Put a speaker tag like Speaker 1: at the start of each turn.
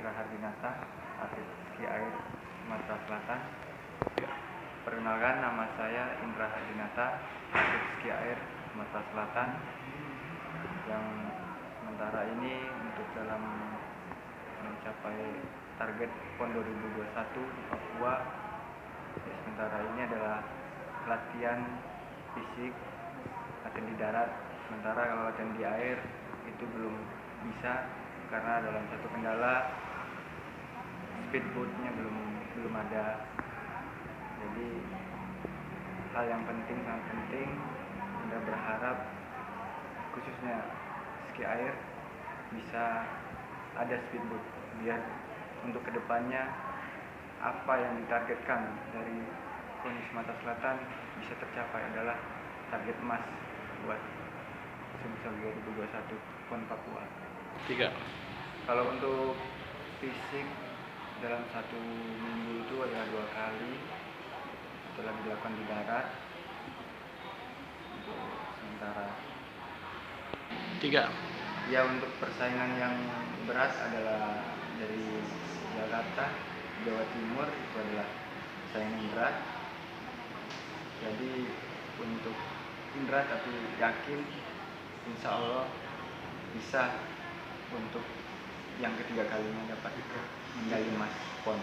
Speaker 1: Indra Hardinata, atlet ski air Sumatera Selatan. Perkenalkan, nama saya Indra Hardinata, atlet ski air Sumatera Selatan, yang sementara ini untuk dalam mencapai target PON 2021 di Papua. Sementara ini adalah latihan fisik, latihan di darat. Sementara kalau latihan di air itu belum bisa karena dalam satu kendala speedboatnya belum ada. Jadi hal yang penting, sangat penting, kita berharap khususnya ski air bisa ada speedboat biar untuk kedepannya apa yang ditargetkan dari KONI Sumatera Selatan bisa tercapai, adalah target emas buat Sumsel 2021 PON Papua.
Speaker 2: 3.
Speaker 1: Kalau untuk fisik dalam satu minggu itu ada 2 kali setelah dilakukan di darat untuk sementara.
Speaker 2: 3.
Speaker 1: Ya, untuk persaingan yang berat adalah dari Jakarta, Jawa Timur, itu adalah persaingan yang berat. Jadi untuk berat tapi yakin insya Allah bisa untuk yang ketiga kalinya dapat medali emas PON.